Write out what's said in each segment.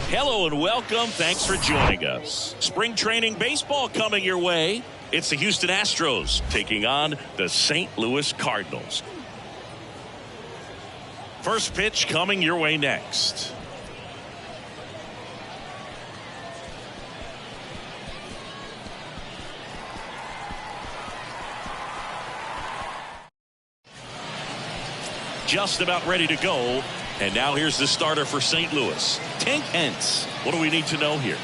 Hello and welcome. Thanks for joining us. Spring training baseball coming your way. It's the Houston Astros taking on the St. Louis Cardinals. First pitch coming your way next. Just about ready to go. And now here's the starter for St. Louis, Tank Hentz. What do we need to know here?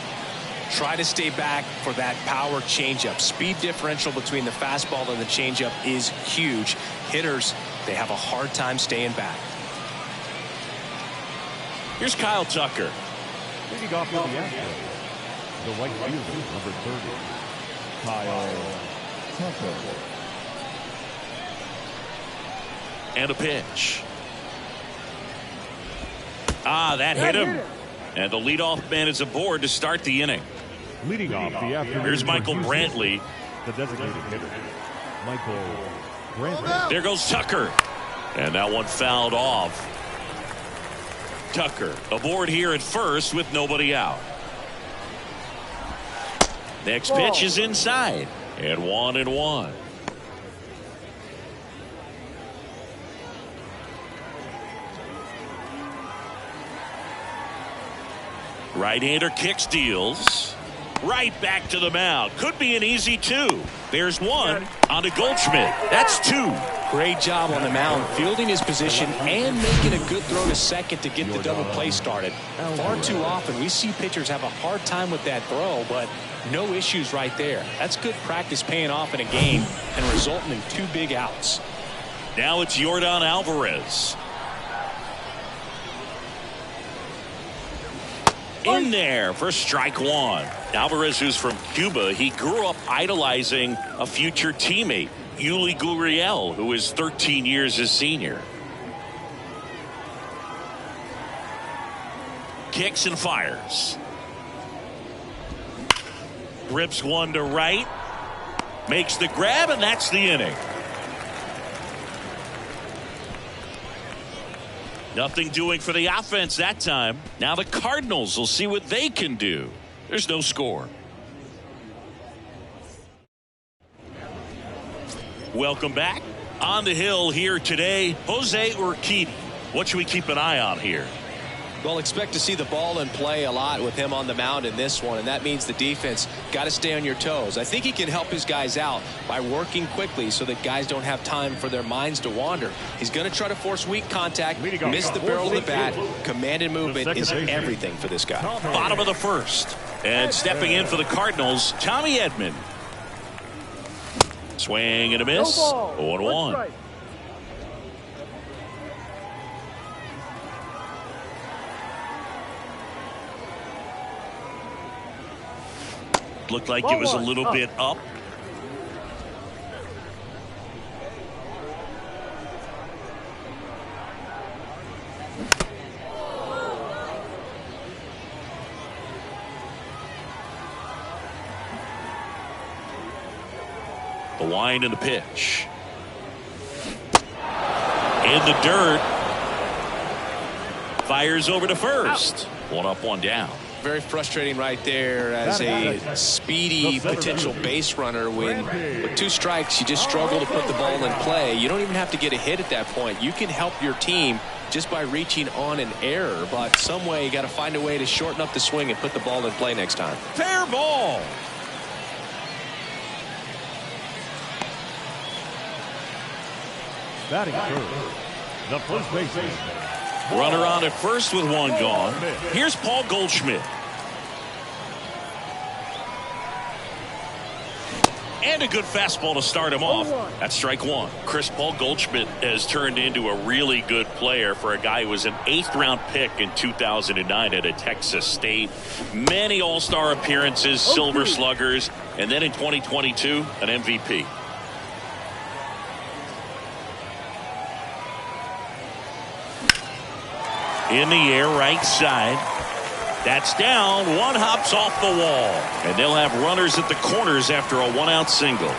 Try to stay back for that power changeup. Speed differential between the fastball and the changeup is huge. Hitters, they have a hard time staying back. Here's Kyle Tucker. Leading off with the Astros, the right fielder, number 30, Kyle Tucker. And a pitch. That hit him. And the leadoff man is aboard to start the inning. Leading off the afternoon. Here's Michael Brantley. The designated hitter, Michael Brantley. There goes Tucker. And that one fouled off. Tucker aboard here at first with nobody out. Next pitch is inside. And 1-1. Right-hander kicks, deals. Right back to the mound. Could be an easy 2. There's 1 on to Goldschmidt. That's 2. Great job on the mound, fielding his position and making a good throw to second to get the double play started. Far too often we see pitchers have a hard time with that throw, but no issues right there. That's good practice paying off in a game and resulting in 2 big outs. Now it's Yordan Alvarez. In there for strike 1. Alvarez, who's from Cuba, he grew up idolizing a future teammate, Yuli Gurriel, who is 13 years his senior. Kicks and fires. Rips one to right. Makes the grab, and that's the inning. Nothing doing for the offense that time. Now the Cardinals will see what they can do. There's no score. Welcome back. On the hill here today, Jose Urquidy. What should we keep an eye on here? Well, expect to see the ball in play a lot with him on the mound in this one, and that means the defense got to stay on your toes. I think he can help his guys out by working quickly so that guys don't have time for their minds to wander. He's going to try to force weak contact, miss the barrel of the bat. Command and movement is everything for this guy. Bottom of the first. And stepping in for the Cardinals, Tommy Edman. Swing and a miss. 0-1. Looked like it was a little bit up. The wind and the pitch. In the dirt. Fires over to first. 1 up, 1 down. Very frustrating right there as a speedy potential base runner when with 2 strikes you just struggle to put the ball in play. You don't even have to get a hit at that point. You can help your team just by reaching on an error, but some way you got to find a way to shorten up the swing and put the ball in play next time. Fair ball. Batting third, the first baseman. Runner on at first with 1 gone. Here's Paul Goldschmidt. And a good fastball to start him off. That's strike 1. Paul Goldschmidt has turned into a really good player for a guy who was an 8th-round pick in 2009 at Texas State. Many All-Star appearances, Silver Sluggers, and then in 2022, an MVP. In the air, right side. That's down. 1 hops off the wall. And they'll have runners at the corners after a 1-out single.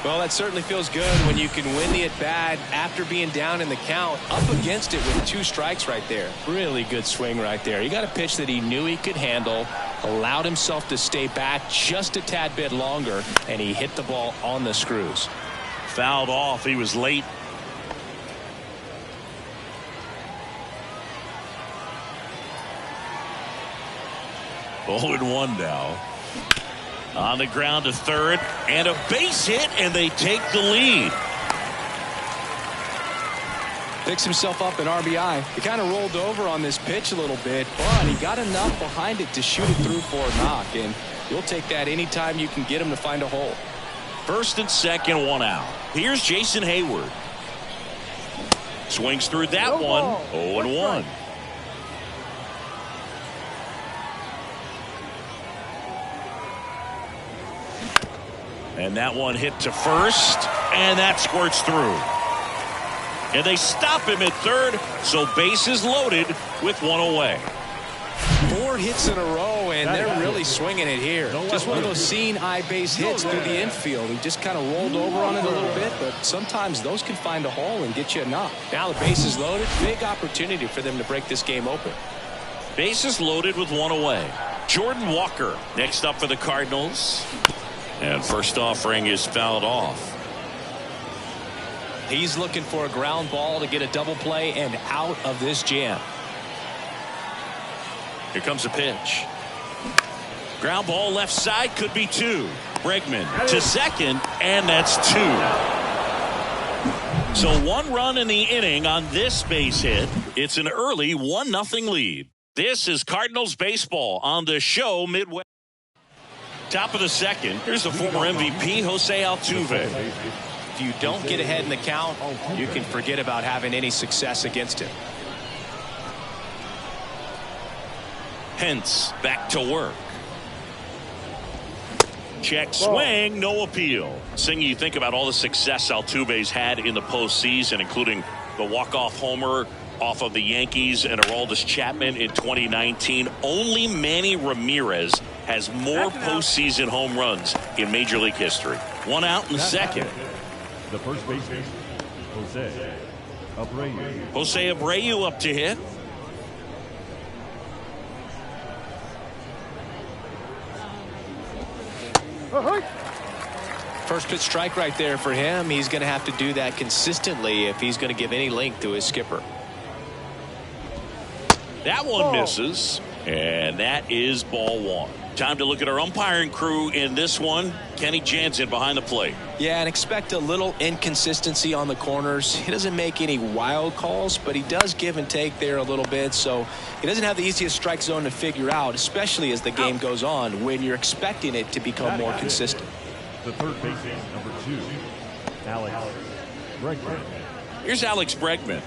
Well, that certainly feels good when you can win the at-bat after being down in the count, up against it with 2 strikes right there. Really good swing right there. He got a pitch that he knew he could handle, allowed himself to stay back just a tad bit longer, and he hit the ball on the screws. Fouled off. He was late. Oh, and 1 now. On the ground to third, and a base hit, and they take the lead. Picks himself up an RBI. He kind of rolled over on this pitch a little bit, but he got enough behind it to shoot it through for a knock, and you'll take that anytime you can get him to find a hole. First and second, 1 out. Here's Jason Hayward. Swings through that one. 0-1. And that one hit to first, and that squirts through. And they stop him at third, so bases loaded with 1 away. 4 hits in a row, and they're really swinging it here. Just one of those seeing eye base hits through the infield. He just kind of rolled over on it a little bit, but sometimes those can find a hole and get you a knock. Now the base is loaded. Big opportunity for them to break this game open. Bases loaded with 1 away. Jordan Walker next up for the Cardinals. And first offering is fouled off. He's looking for a ground ball to get a double play and out of this jam. Here comes a pitch. Ground ball left side, could be 2. Bregman to second, and that's 2. So 1 run in the inning on this base hit. It's an early 1-0 lead. This is Cardinals baseball on the show Midwest. Top of the second, here's the former MVP, Jose Altuve. If you don't get ahead in the count, you can forget about having any success against him. Hence, back to work. Check swing, no appeal. Sing, you think about all the success Altuve's had in the postseason, including the walk-off homer off of the Yankees and Aroldis Chapman in 2019. Only Manny Ramirez has more postseason home runs in Major League history. 1 out in second. The first baseman, Jose Abreu. Jose Abreu up to hit. First pitch strike right there for him. He's going to have to do that consistently if he's going to give any length to his skipper. That one misses, and that is ball 1. Time to look at our umpiring crew in this one. Kenny Jansen behind the plate. Yeah, and expect a little inconsistency on the corners. He doesn't make any wild calls, but he does give and take there a little bit. So he doesn't have the easiest strike zone to figure out, especially as the game goes on when you're expecting it to become more consistent. The third baseman, number 2, Alex Bregman. Here's Alex Bregman.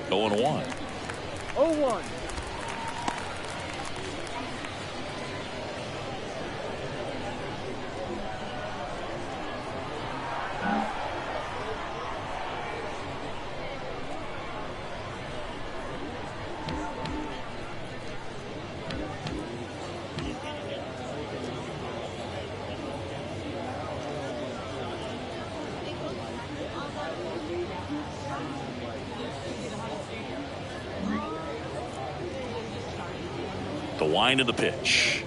Going 1. 0-1. The wind of the pitch.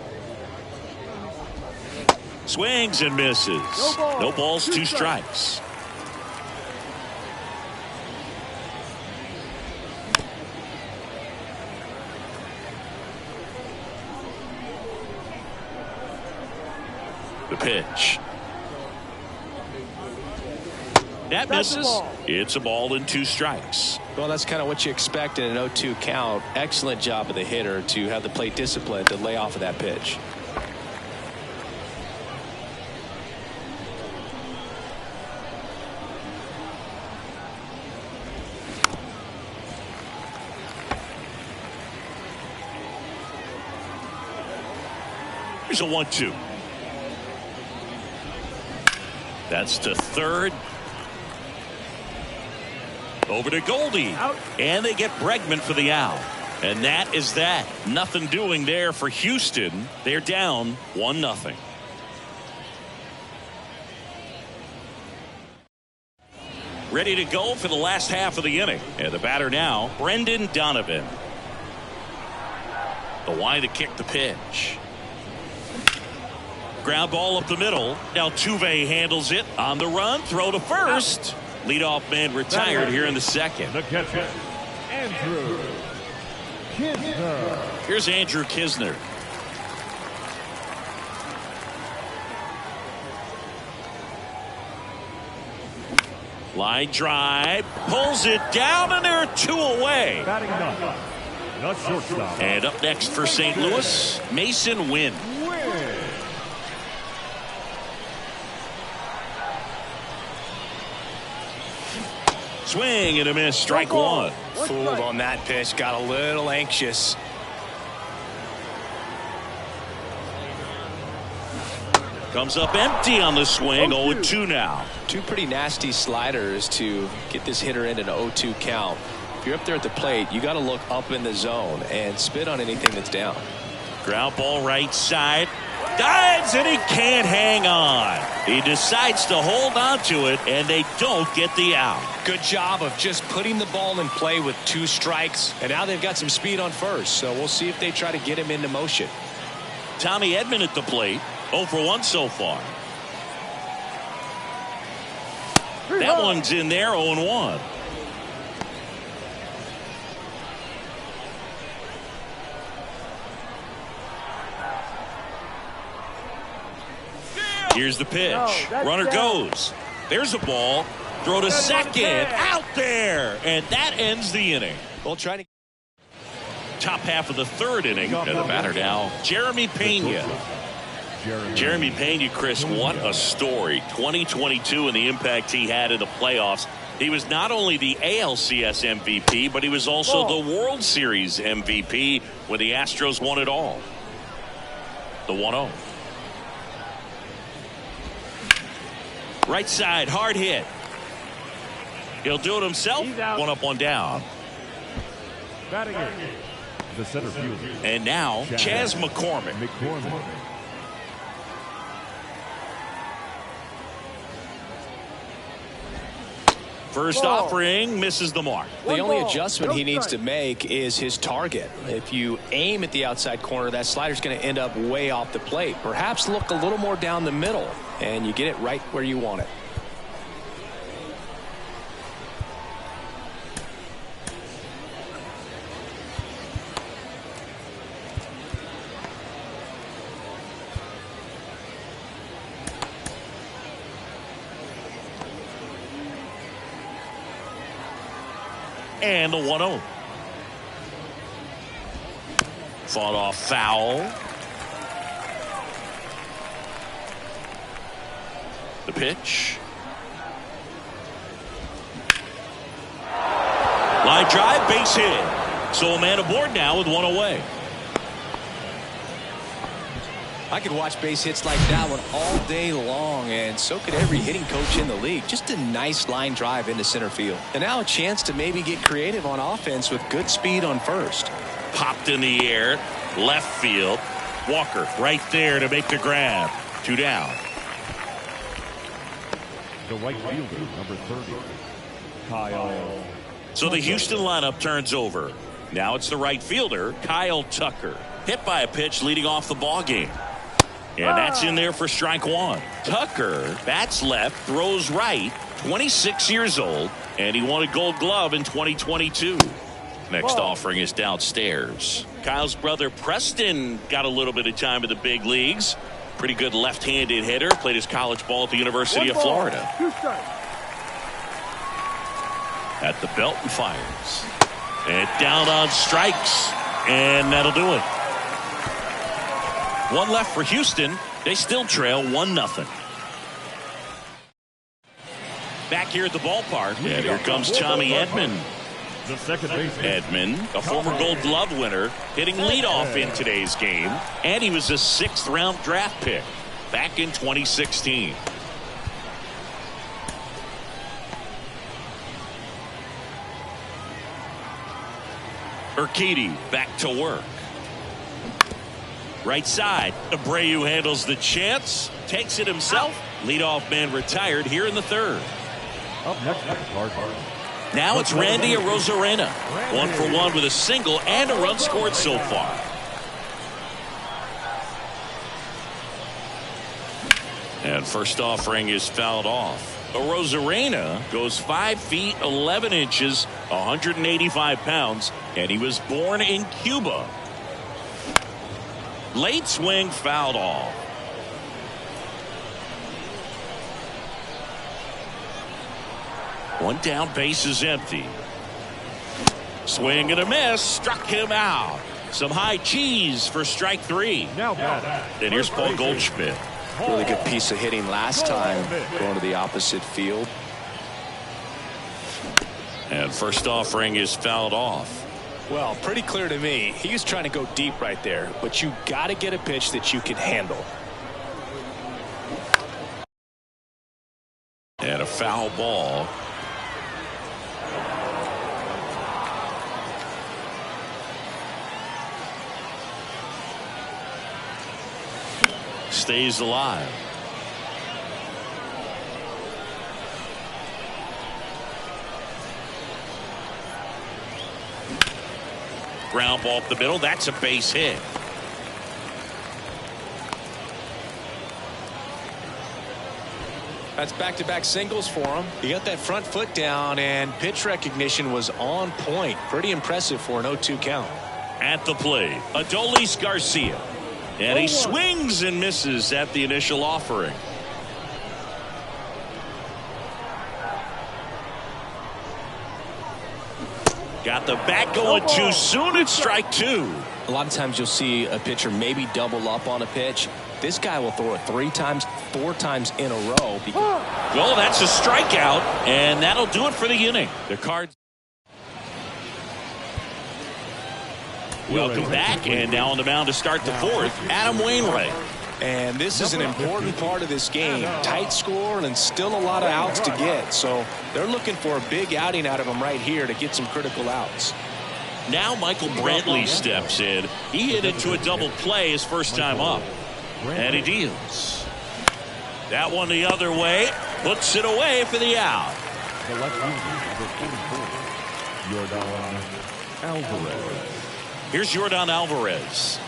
Swings and misses. No balls, 2 strikes. The pitch. That misses. It's a ball and 2 strikes. Well, that's kind of what you expect in an 0-2 count. Excellent job of the hitter to have the plate discipline to lay off of that pitch. Here's a 1-2. That's to third. Over to Goldie. Out. And they get Bregman for the out. And that is that. Nothing doing there for Houston. They're down 1-0. Ready to go for the last half of the inning. And the batter now, Brendan Donovan. The wide to kick the pitch. Ground ball up the middle. Now Altuve handles it on the run. Throw to first. Leadoff man retired here in the second. The catcher, Andrew Kisner. Here's Andrew Kisner. Line drive. Pulls it down, and there are 2 away. Batting ninth, the shortstop. And up next for St. Louis, Mason Wynn. Swing and a miss. Strike one. Fooled on that pitch. Got a little anxious. Comes up empty on the swing. 0-2 now. 2 pretty nasty sliders to get this hitter in an 0-2 count. If you're up there at the plate, you got to look up in the zone and spit on anything that's down. Ground ball right side. Dives, and he can't hang on. He decides to hold on to it, and they don't get the out. Good job of just putting the ball in play with 2 strikes. And now they've got some speed on first, so we'll see if they try to get him into motion. Tommy Edman at the plate. 0 for 1 so far. That one's in there. 0-1. Here's the pitch. Runner goes. There's a ball. Throw to second. Out there. And that ends the inning. We'll try to. Top half of the 3rd inning. And the batter now, Jeremy Pena. Jeremy Pena, Chris, what a story. 2022 and the impact he had in the playoffs. He was not only the ALCS MVP, but he was also the World Series MVP when the Astros won it all. The 1-0. Right side, hard hit. He'll do it himself. 1 up, 1 down. Batting in, the center fielder. And now, Chas McCormick. First offering misses the mark. The only adjustment he needs to make is his target. If you aim at the outside corner, that slider's going to end up way off the plate. Perhaps look a little more down the middle, and you get it right where you want it. And the 1-0. Fought off foul. The pitch. Line drive, base hit. So a man aboard now with 1 away. I could watch base hits like that one all day long, and so could every hitting coach in the league. Just a nice line drive into center field. And now a chance to maybe get creative on offense with good speed on first. Popped in the air, left field. Walker right there to make the grab. 2 down. The right fielder, number 30, Kyle. So the Houston lineup turns over. Now it's the right fielder, Kyle Tucker. Hit by a pitch leading off the ball game. And that's in there for strike 1. Tucker bats left, throws right, 26 years old, and he won a Gold Glove in 2022. Next offering is downstairs. Kyle's brother Preston got a little bit of time in the big leagues. Pretty good left-handed hitter. Played his college ball at the University of Florida. At the belt and fires. And down on strikes. And that'll do it. 1 left for Houston. They still trail 1-0. Back here at the ballpark. And here comes Tommy Edman. The second baseman. Edman, a former Gold Glove winner, hitting leadoff in today's game. And he was a 6th-round draft pick back in 2016. Urquidy back to work. Right side. Abreu handles the chance. Takes it himself. Leadoff man retired here in the third. Up next, Cardinals. Now it's Randy Arozarena. 1 for 1 with a single and a run scored so far. And first offering is fouled off. Arozarena goes 5 feet 11 inches, 185 pounds, and he was born in Cuba. Late swing fouled off. One down, base is empty. Swing and a miss, struck him out. Some high cheese for strike 3. Now batting. And here's Paul Goldschmidt. Really good piece of hitting last time, going to the opposite field. And first offering is fouled off. Well, pretty clear to me. He was trying to go deep right there, but you got to get a pitch that you can handle. And a foul ball. Stays alive. Ground ball up the middle. That's a base hit. That's back-to-back singles for him. He got that front foot down, and pitch recognition was on point. Pretty impressive for an 0-2 count. At the plate, Adolis Garcia. And he swings and misses at the initial offering. Got the bat going too soon. It's strike 2. A lot of times you'll see a pitcher maybe double up on a pitch. This guy will throw it 3 times, 4 times in a row. Well, that's a strikeout, and that'll do it for the inning. The Cards. Welcome back, and now on the mound to start the fourth, Adam Wainwright. And this is an important part of this game. Tight score and still a lot of outs to get. So they're looking for a big outing out of him right here to get some critical outs. Now Michael Brantley steps in. He hit into a double play his first time up. And he deals. That one the other way. Puts it away for the out. The left fielder, number 44, Yordan Alvarez. Here's Yordan Alvarez.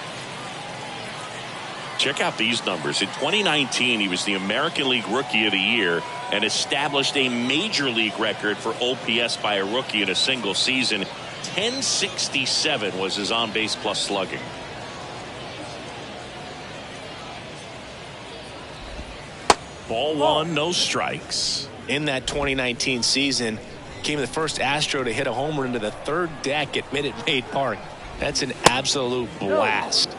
Check out these numbers. In 2019, he was the American League Rookie of the Year and established a major league record for OPS by a rookie in a single season. 1067 was his on-base plus slugging. Ball 1, no strikes. In that 2019 season, came the first Astro to hit a homer into the third deck at Minute Maid Park. That's an absolute blast.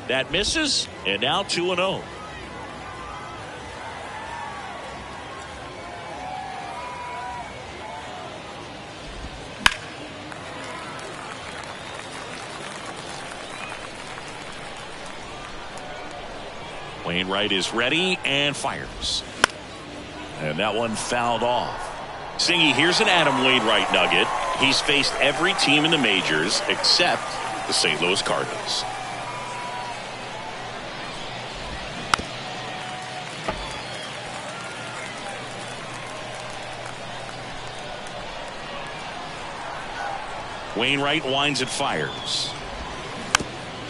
That misses, and now 2-0. Wainwright is ready and fires. And that one fouled off. Singy, here's an Adam Wainwright nugget. He's faced every team in the majors except the St. Louis Cardinals. Wainwright winds and fires.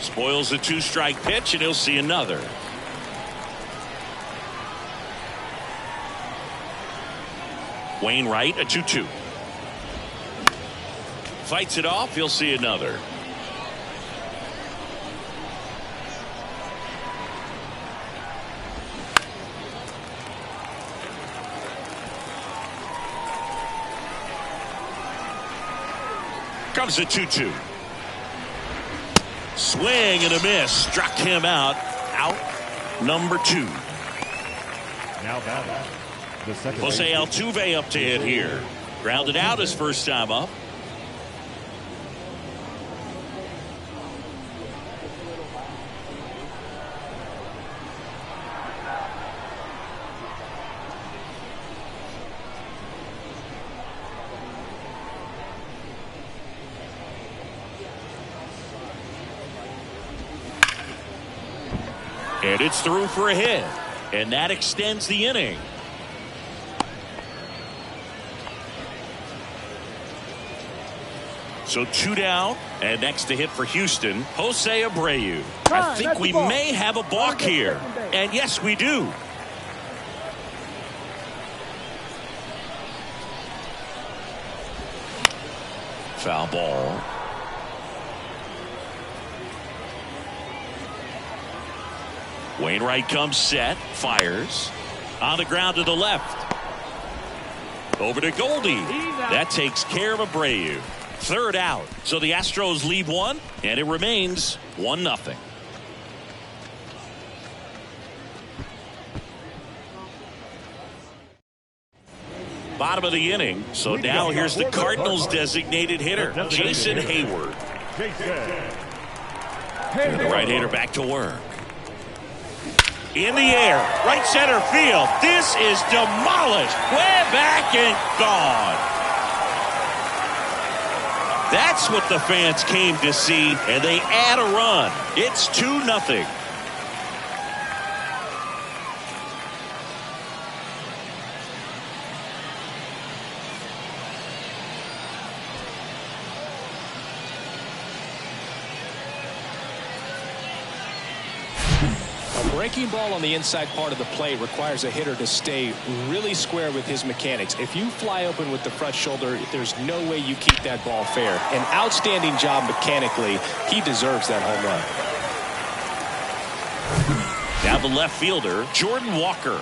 Spoils the 2-strike pitch, and he'll see another. Wainwright, a 2-2. Fights it off, he'll see another. Comes a 2-2. Swing and a miss. Struck him out. Out number 2. Now batting. The second Jose Altuve up to hit here. Grounded out his first time up. And it's through for a hit. And that extends the inning. So 2 down, and next to hit for Houston, Jose Abreu. I think we may have a balk here. And yes, we do. Foul ball. Wainwright comes set, fires. On the ground to the left. Over to Goldie. That takes care of Abreu. Third out. So the Astros lead one, and it remains 1-0. Bottom of the inning. So now here's the Cardinals designated hitter, Jason Hayward. And the right-hander back to work. In the air, right center field. This is demolished. Way back and gone. That's what the fans came to see, and they add a run. It's 2-0. Breaking ball on the inside part of the plate requires a hitter to stay really square with his mechanics. If you fly open with the front shoulder, there's no way you keep that ball fair. An outstanding job mechanically. He deserves that home run. Now the left fielder, Jordan Walker.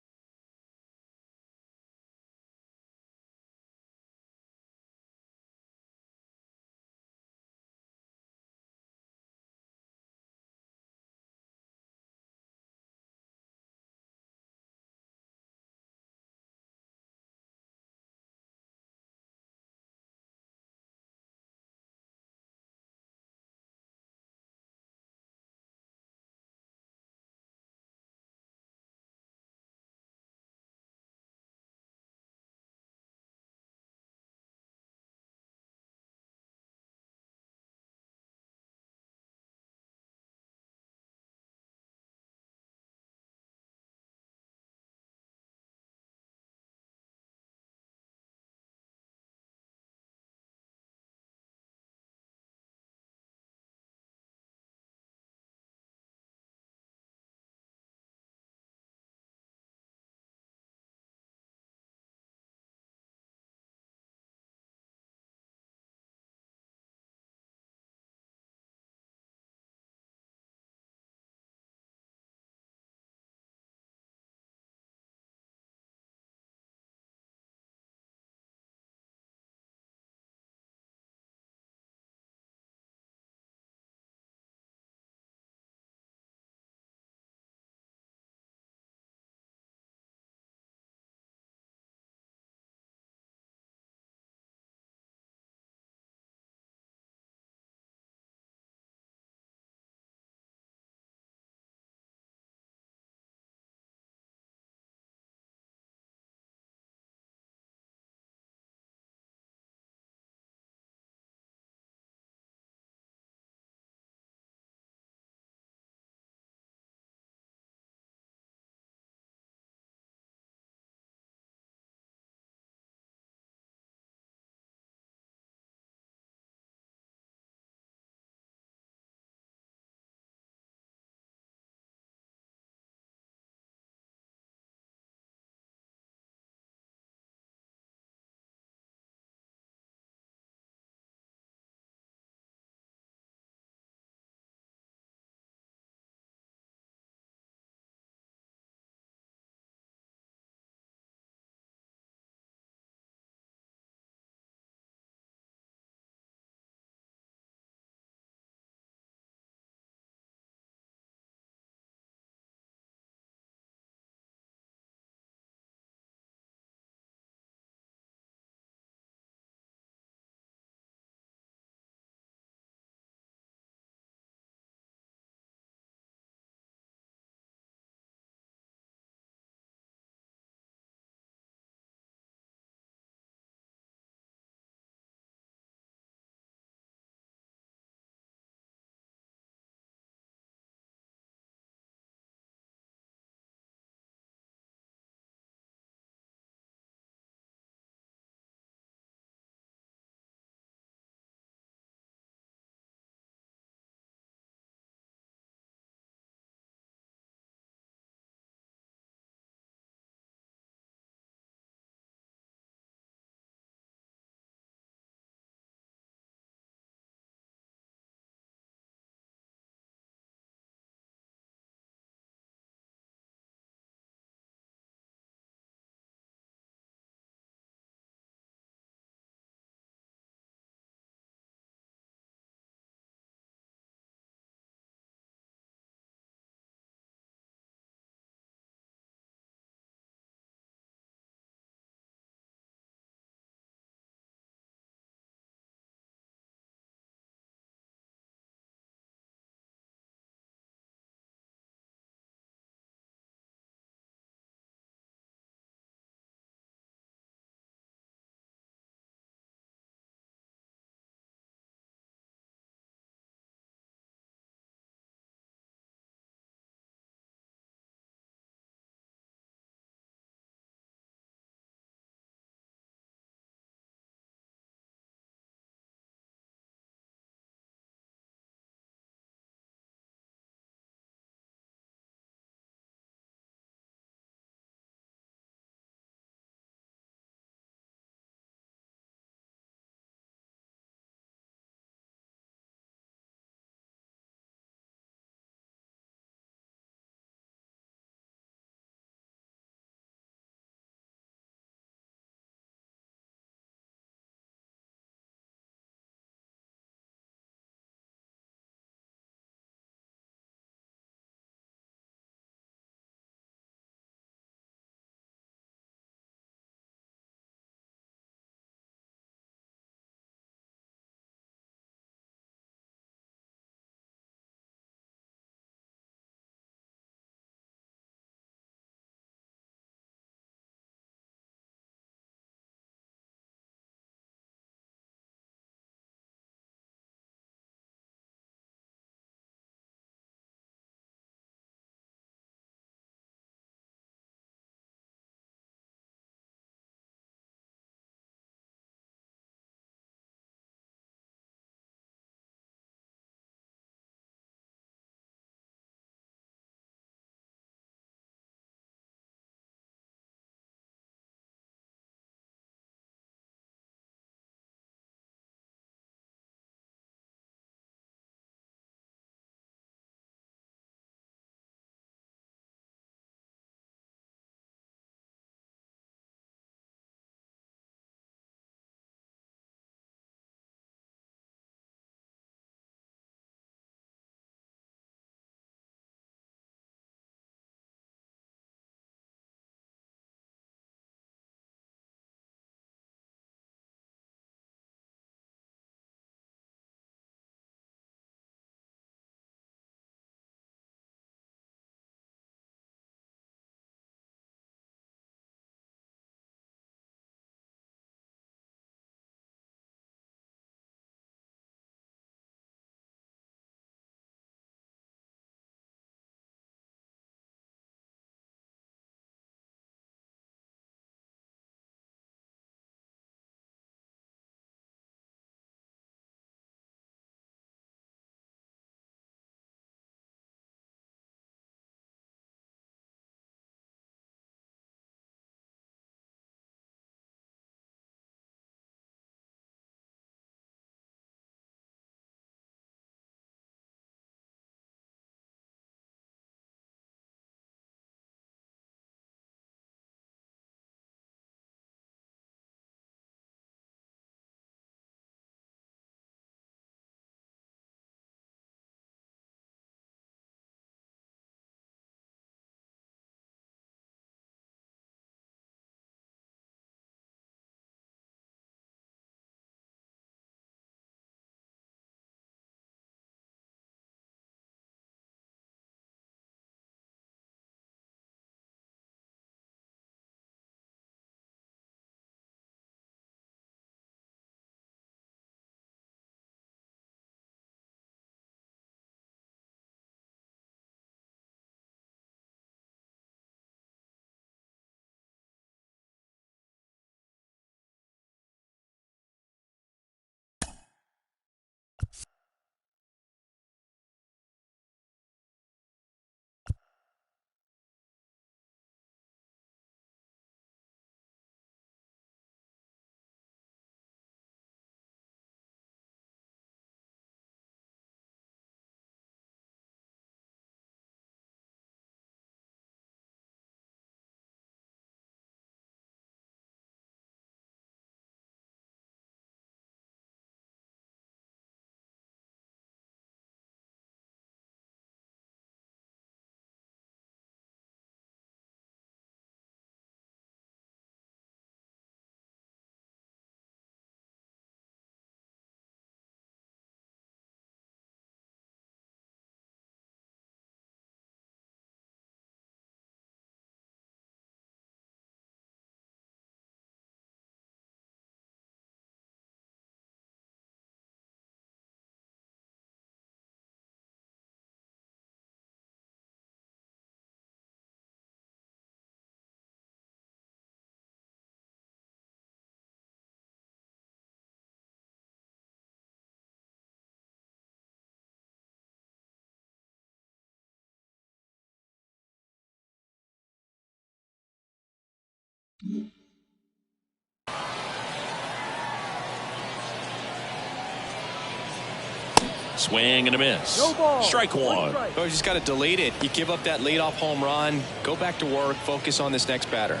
Swing and a miss. Strike one. Oh, you just got to delete it. You give up that leadoff home run. Go back to work. Focus on this next batter.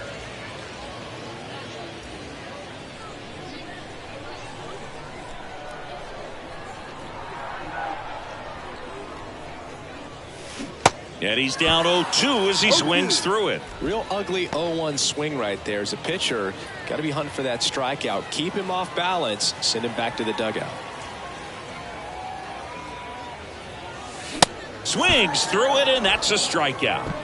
And he's down 0-2 as he swings through it. Real ugly 0-1 swing right there. As a pitcher, got to be hunting for that strikeout. Keep him off balance. Send him back to the dugout. Swings through it, and that's a strikeout.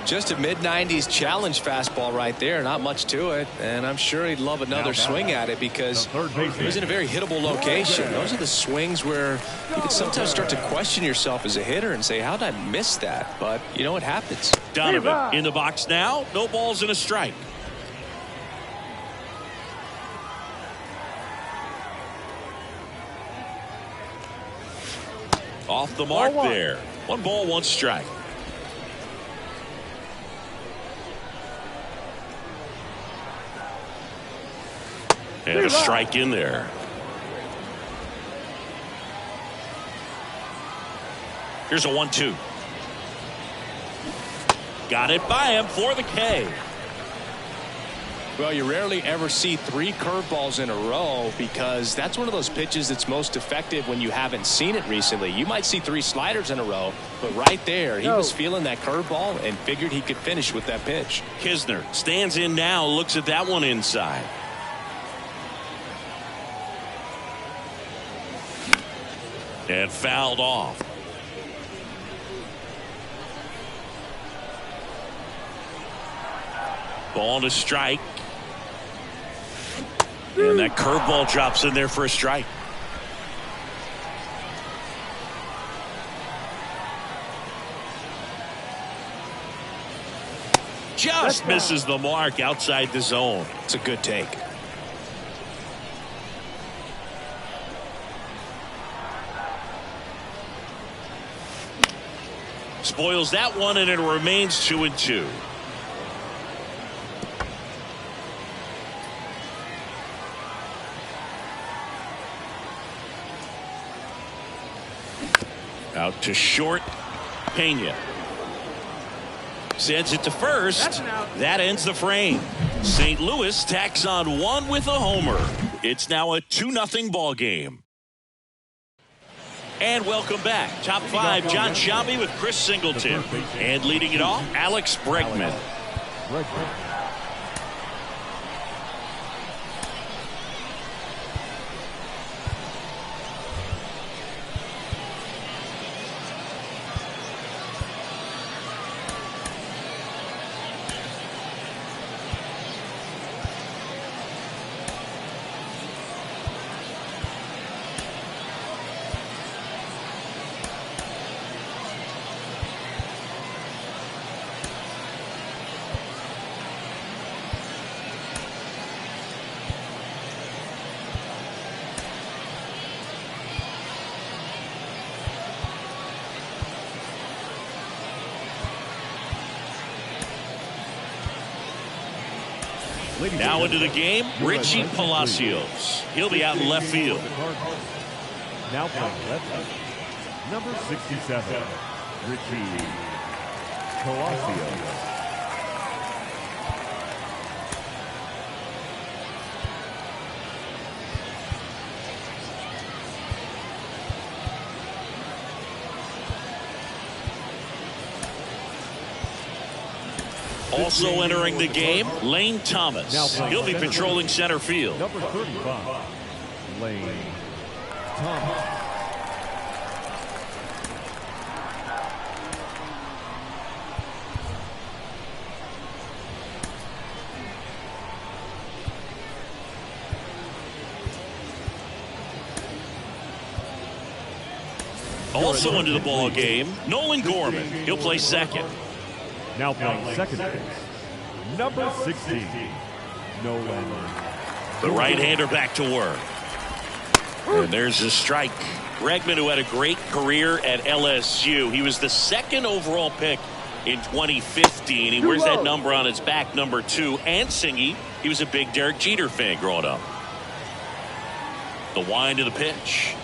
Just a mid-90s challenge fastball right there. Not much to it. And I'm sure he'd love another swing at it because he was in a very hittable location. Those are the swings where you can sometimes start to question yourself as a hitter and say, how did I miss that? But, you know, it happens. Donovan in the box now. No balls and a strike. Off the mark there. 1 ball, 1 strike. And a strike in there. Here's a 1-2. Got it by him for the K. Well, you rarely ever see 3 curveballs in a row because that's one of those pitches that's most effective when you haven't seen it recently. You might see 3 sliders in a row, but right there, he was feeling that curveball and figured he could finish with that pitch. Kisner stands in now, looks at that one inside. And fouled off. Ball to strike. And that curveball drops in there for a strike. Just misses the mark outside the zone. It's a good take. Spoils that one, and it remains 2-2. Out to short. Pena sends it to first. That ends the frame. St. Louis tacks on 1 with a homer. It's now a 2-0 ball game. And welcome back. Top 5, John Sciambi with Chris Singleton. And leading it off, Alex Bregman. Now into the game, Richie Palacios. He'll be out in left field. Now playing left field, number 67, Richie Palacios. Also entering the game, Lane Thomas. He'll be patrolling center field. Number 35, Lane Thomas. Also into the ball game, Nolan Gorman. He'll play second. Now playing second base, number 16, Nolan. The right-hander back to work. And there's a strike. Bregman, who had a great career at LSU. He was the 2nd overall pick in 2015. He wears that number on his back, number 2. And Singy, he was a big Derek Jeter fan growing up. The wind of the pitch.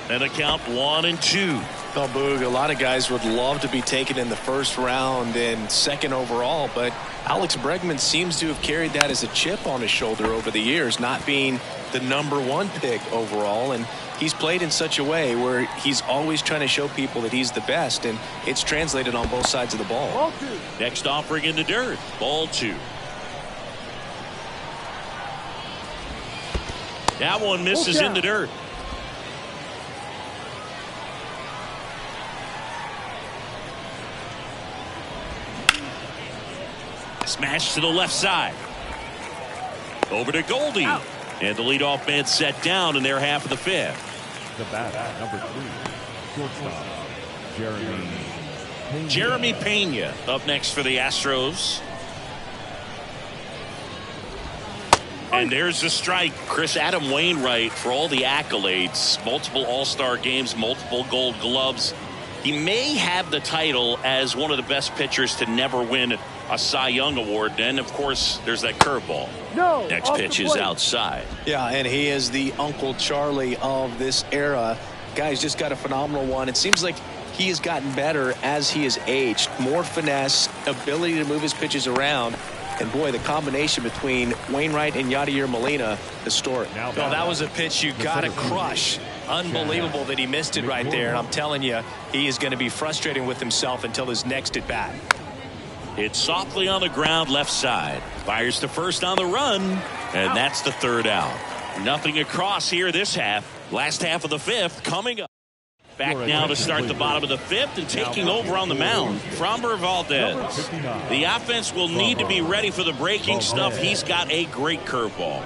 And the count 1-2. Oh, Boog, a lot of guys would love to be taken in the first round and second overall, but Alex Bregman seems to have carried that as a chip on his shoulder over the years, not being the number 1 pick overall. And he's played in such a way where he's always trying to show people that he's the best, and it's translated on both sides of the ball. Next offering in the dirt. Ball 2. That one misses in the dirt. Smash to the left side. Over to Goldie. Out. And the leadoff man set down in their half of the 5th. The batter, number 3, shortstop, Jeremy Pena up next for the Astros. And there's the strike. Chris, Adam Wainwright, for all the accolades, multiple All-Star games, multiple Gold Gloves. He may have the title as one of the best pitchers to never win a Cy Young Award. And, of course, there's that curveball. Next pitch is outside. Yeah, and he is the Uncle Charlie of this era. Guy's just got a phenomenal one. It seems like he has gotten better as he has aged. More finesse, ability to move his pitches around. And, boy, the combination between Wainwright and Yadier Molina, historic. Oh, that was a pitch you got to crush. Unbelievable that he missed it right there. And I'm telling you, he is going to be frustrating with himself until his next at bat. It's softly on the ground left side. Fires to first on the run. And that's the 3rd out. Nothing across here this half. Last half of the 5th coming up. Back now to start the bottom of the 5th and taking over on the mound, Framber Valdez. The offense will need to be ready for the breaking stuff. He's got a great curveball.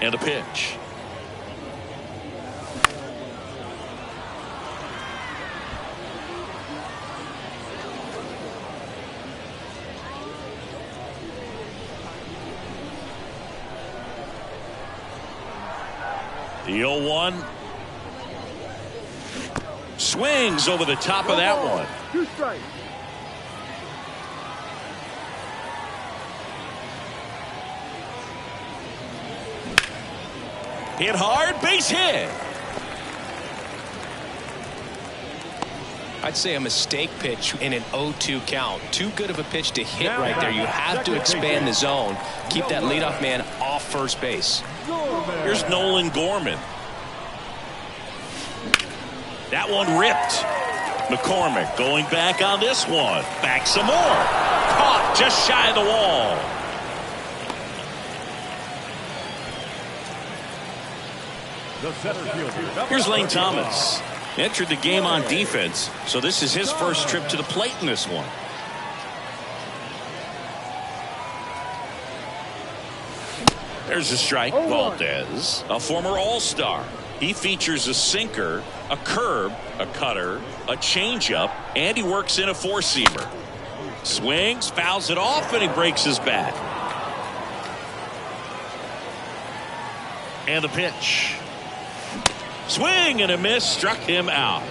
And a pitch. The 0-1. Swings over the top of that one. 2 strikes. Hit hard, base hit. I'd say a mistake pitch in an 0-2 count. Too good of a pitch to hit right there. You have to expand the zone. Keep that leadoff man off first base. Here's Nolan Gorman. That one ripped. McCormick going back on this one. Back some more. Caught just shy of the wall. Here's Lane Thomas. Entered the game on defense, so this is his first trip to the plate in this one. There's a strike. Valdez, a former All-Star. He features a sinker, a curve, a cutter, a changeup, and he works in a 4-seamer. Swings, fouls it off, and he breaks his bat. And the pitch. Swing and a miss, struck him out.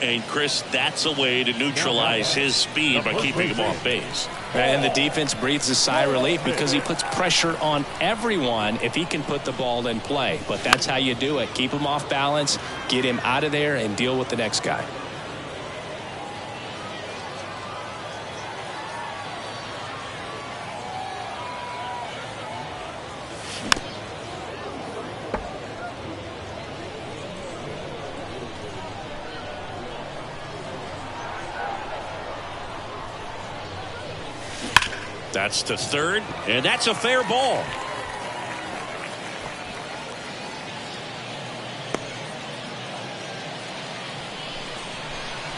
And Chris, that's a way to neutralize his speed by keeping him off base. And the defense breathes a sigh of relief because he puts pressure on everyone if he can put the ball in play. But that's how you do it. Keep him off balance, get him out of there, and deal with the next guy. That's to third, and that's a fair ball.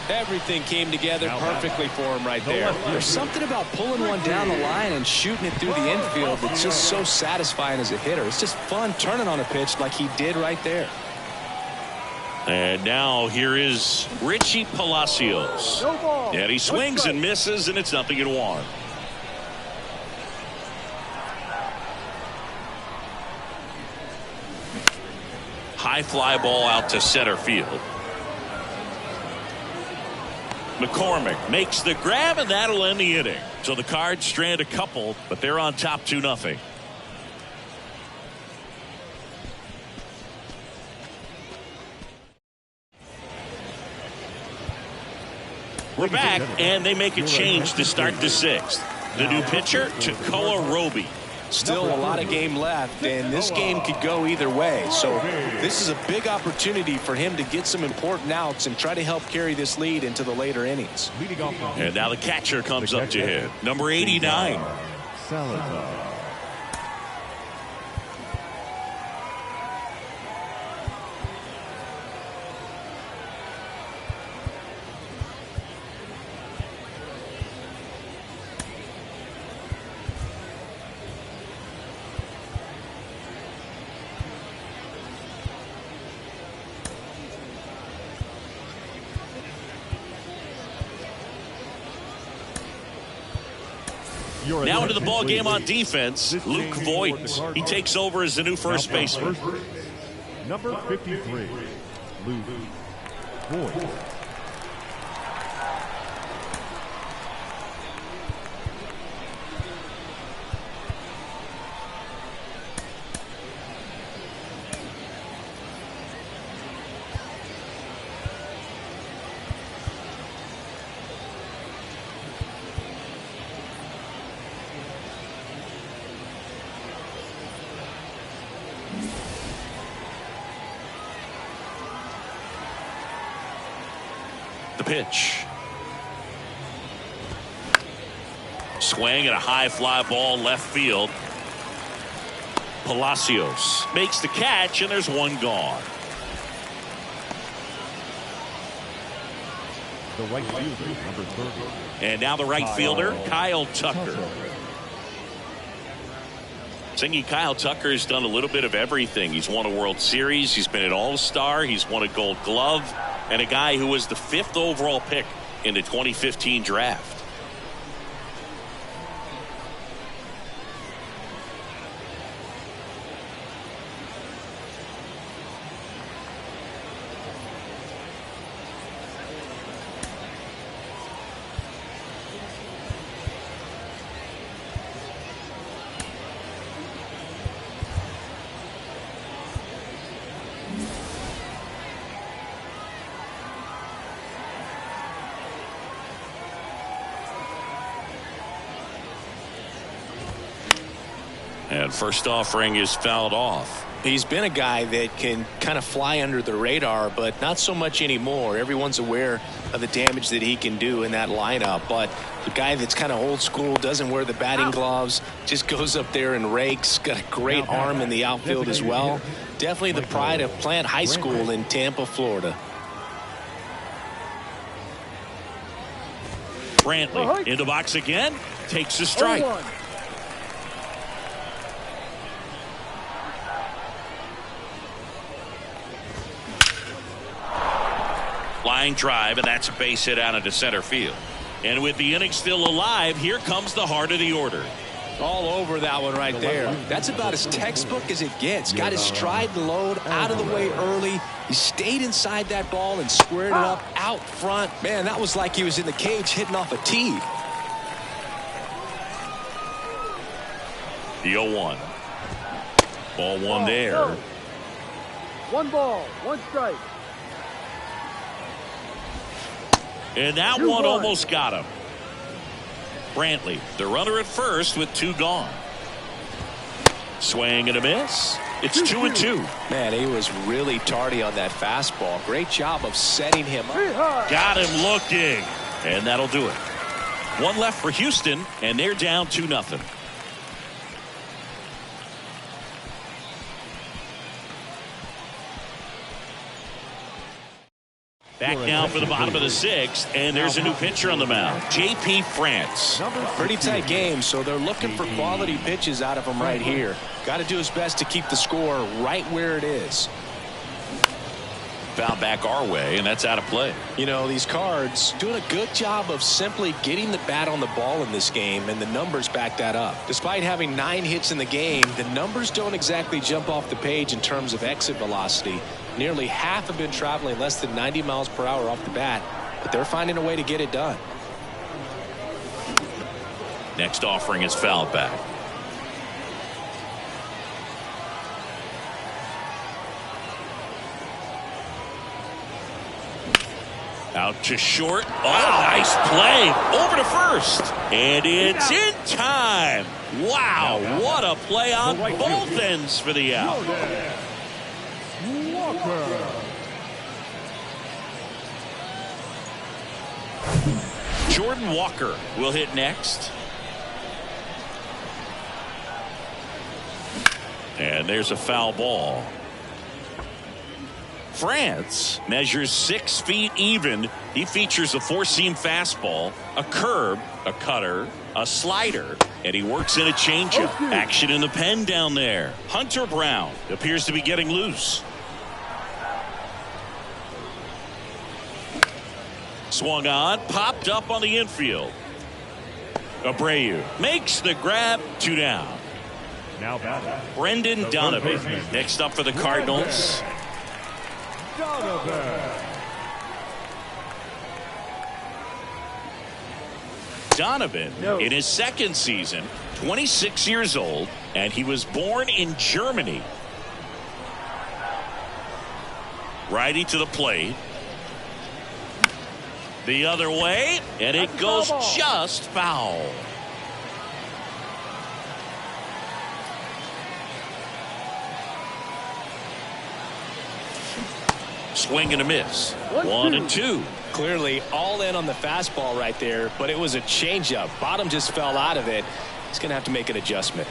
Everything came together perfectly for him right there. There's something about pulling one down the line and shooting it through the infield that's just so satisfying as a hitter. It's just fun turning on a pitch like he did right there. And now here is Richie Palacios. And he swings and misses, and it's 0-1. high fly ball out to center field. McCormick makes the grab, and that'll end the inning. So the Cards strand a couple, but they're on top 2-0. We're back, and they make a change to start the 6th. The new pitcher, Takoa Roby. Still a lot of game left, and this game could go either way. So this is a big opportunity for him to get some important outs and try to help carry this lead into the later innings. And now the catcher comes up to hit. Number 89. Salazar. Now into the ball game on defense, Luke Voigt. He takes over as the new first baseman. Number 53, Luke Voigt. The pitch. Swing and a high fly ball left field. Palacios makes the catch, and there's one gone. The right fielder, number 30. And now the right fielder, Kyle Tucker. Thinking Kyle Tucker has done a little bit of everything. He's won a World Series. He's been an All-Star. He's won a Gold Glove. And a guy who was the 5th overall pick in the 2015 draft. And first offering is fouled off. He's been a guy that can kind of fly under the radar, but not so much anymore. Everyone's aware of the damage that he can do in that lineup. But the guy that's kind of old school, doesn't wear the batting gloves, just goes up there and rakes. Got a great arm in the outfield as well. Definitely the pride of Plant High School in Tampa, Florida. Brantley in the box again. Takes a strike. Line drive, and that's a base hit out into center field. And with the inning still alive, here comes the heart of the order. All over that one right there. That's about as textbook as it gets. Got his stride and load out of the way early. He stayed inside that ball and squared it up out front. Man, that was like he was in the cage hitting off a tee. The 0-1. Ball one there. 1 ball, 1 strike. And that one almost got him. Brantley, the runner at first with 2 gone. Swing and a miss. It's 2-2. Man, he was really tardy on that fastball. Great job of setting him up. Got him looking. And that'll do it. 1 left for Houston, and they're down 2-0. Back now for the bottom of the 6th, and there's a new pitcher on the mound, J.P. France. Pretty tight game, so they're looking for quality pitches out of him right here. Got to do his best to keep the score right where it is. Foul back our way, and that's out of play. You know, these Cards doing a good job of simply getting the bat on the ball in this game, and the numbers back that up. Despite having 9 hits in the game, the numbers don't exactly jump off the page in terms of exit velocity. Nearly half have been traveling less than 90 miles per hour off the bat, but they're finding a way to get it done. Next offering is fouled back. Out to short. Oh, nice play. Over to first. And it's in time. Wow, what a play on both ends for the out. Jordan Walker will hit next. And there's a foul ball. France measures 6 feet even. He features a four-seam fastball, a curve, a cutter, a slider, and he works in a changeup. Action in the pen down there. Hunter Brown appears to be getting loose. Swung on, popped up on the infield. Abreu makes the grab, 2 down. Now batting, Brendan Donovan next up for the Cardinals. Donovan in his second season, 26 years old, and he was born in Germany. Righty to the plate. The other way, and it goes just foul. Swing and a miss. 1-2. Clearly all in on the fastball right there, but it was a changeup. Bottom just fell out of it. He's going to have to make an adjustment.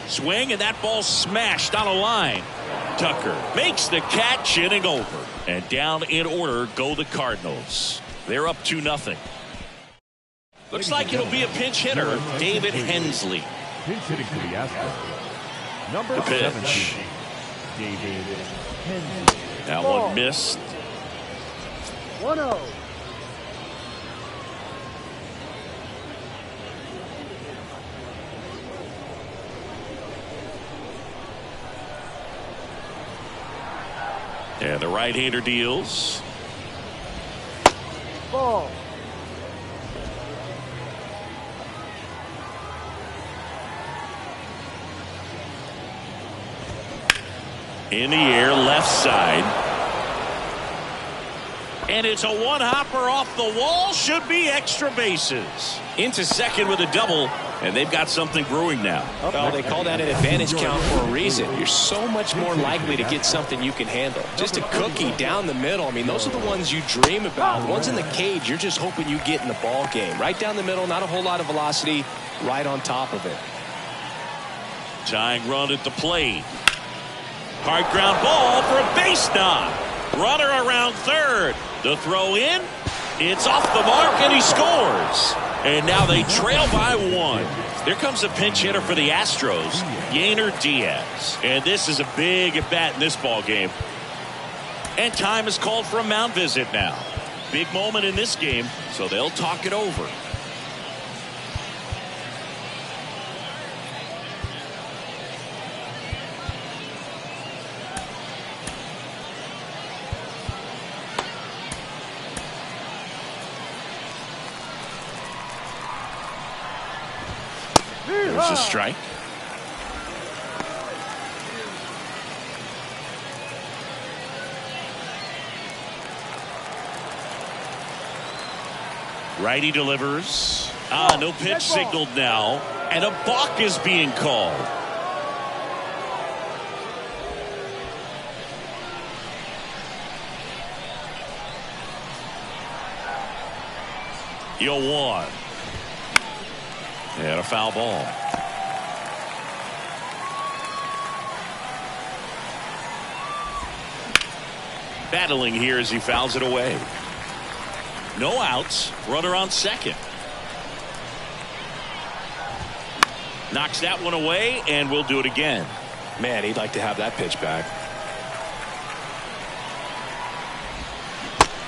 Swing, and that ball smashed on a line. Tucker makes the catch, inning over. And down in order go the Cardinals. They're up 2-0. Looks like it'll be a pinch hitter, David Hensley. pinch hitting for the Astros. Number The pitch. 17, David Hensley. That one missed. 1-0. And the right-hander deals. Ball. In the air, left side. And it's a one-hopper off the wall. Should be extra bases. Into second with a double. And they've got something brewing now. Well, they call that an advantage count for a reason. You're so much more likely to get something you can handle. Just a cookie down the middle. I mean, those are the ones you dream about. The ones in the cage, you're just hoping you get in the ball game. Right down the middle, not a whole lot of velocity, right on top of it. Tying run at the plate. Hard ground ball for a base knock. Runner around third. The throw in. It's off the mark, and he scores. And now they trail by one. There comes a pinch hitter for the Astros, Yainer Diaz. And this is a big at-bat in this ball game. And time is called for a mound visit now. Big moment in this game, so they'll talk it over. There's a strike. Righty delivers. No pitch signaled now. And a balk is being called. You'll one. And a foul ball. Battling here as he fouls it away. No outs. Runner on second. Knocks that one away, and we'll do it again. Man, he'd like to have that pitch back.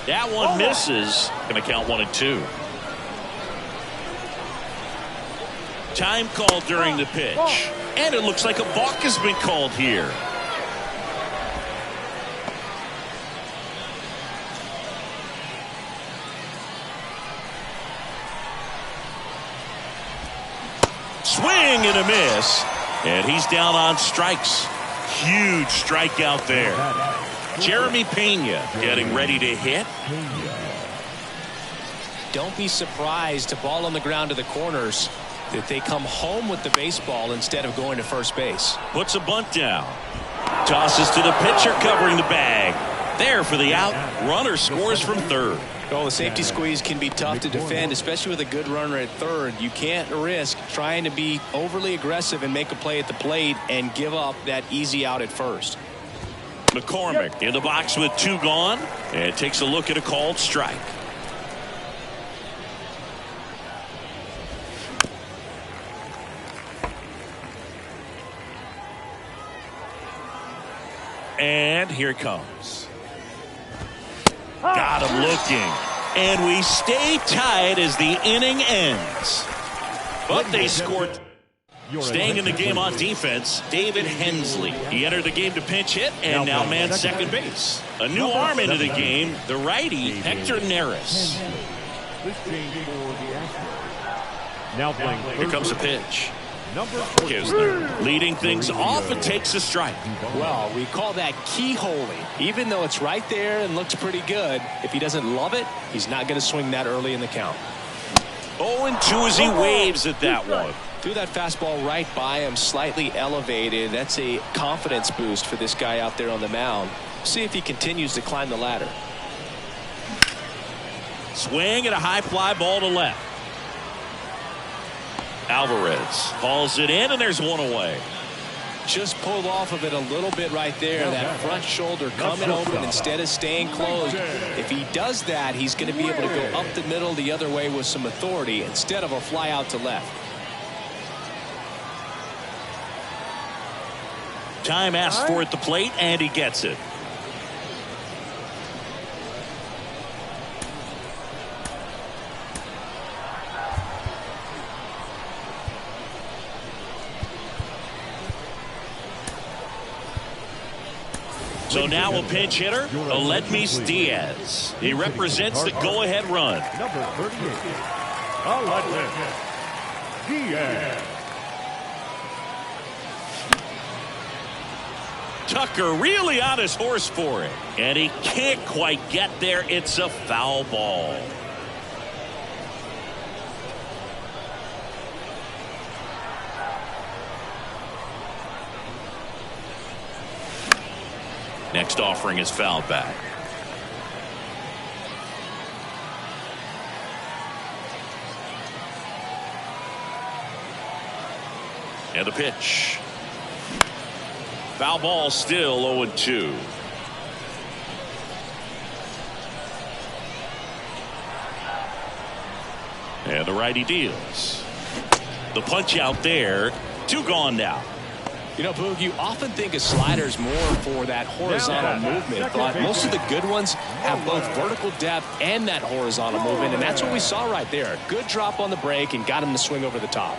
That one misses. Going to count 1-2. Time called during the pitch. And it looks like a balk has been called here. Swing and a miss. And he's down on strikes. Huge strikeout there. Jeremy Pena getting ready to hit. Don't be surprised to ball on the ground to the corners that they come home with the baseball instead of going to first base. Puts a bunt down. Tosses to the pitcher covering the bag. There for the out. Runner scores from third. Oh, the safety squeeze can be tough to defend, especially with a good runner at third. You can't risk trying to be overly aggressive and make a play at the plate and give up that easy out at first. McCormick in the box with 2 gone and takes a look at a called strike. And here it comes. Got him looking. And we stay tied as the inning ends. But they scored. Staying in the game on defense, David Hensley. He entered the game to pinch hit and now man second base. A new arm into the game, the righty, Hector Neris. Now playing. Here comes a pitch. Kisner leading things off and takes a strike. Well, we call that keyholing. Even though it's right there and looks pretty good, if he doesn't love it, he's not going to swing that early in the count. 0-2 as he waves at that one. Threw that fastball right by him, slightly elevated. That's a confidence boost for this guy out there on the mound. See if he continues to climb the ladder. Swing and a high fly ball to left. Alvarez calls it in, and there's one away. Just pulled off of it a little bit right there. That front shoulder coming open instead of staying closed. If he does that, he's going to be able to go up the middle the other way with some authority instead of a fly out to left. Time asked for at the plate, and he gets it. So now a pinch hitter, Aledmys Diaz. He represents the go-ahead run. Number 38, Aledmys Diaz. Tucker really on his horse for it. And he can't quite get there. It's a foul ball. Next offering is fouled back. And the pitch. Foul ball, still 0-2. And the righty deals. The punch out there. 2 gone now. You know, Boog, you often think of sliders more for that horizontal movement, but most of the good ones have both vertical depth and that horizontal movement, and that's what we saw right there. Good drop on the break and got him to swing over the top.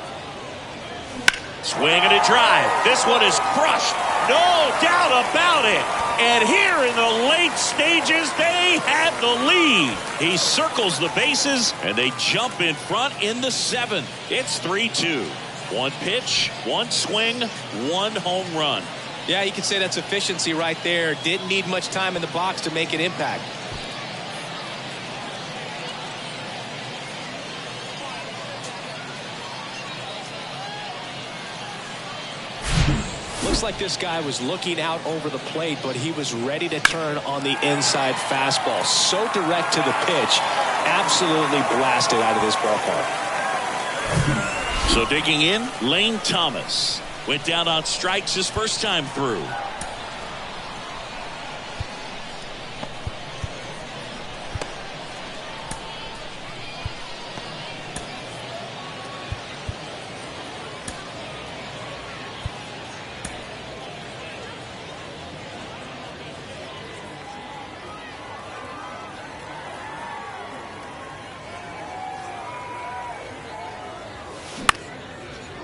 Swing and a drive. This one is crushed. No doubt about it. And here in the late stages, they have the lead. He circles the bases, and they jump in front in the 7th. It's 3-2. 1 pitch, 1 swing, 1 home run. Yeah, you could say that's efficiency right there. Didn't need much time in the box to make an impact. Looks like this guy was looking out over the plate, but he was ready to turn on the inside fastball. So direct to the pitch. Absolutely blasted out of this ballpark. So digging in, Lane Thomas went down on strikes his first time through.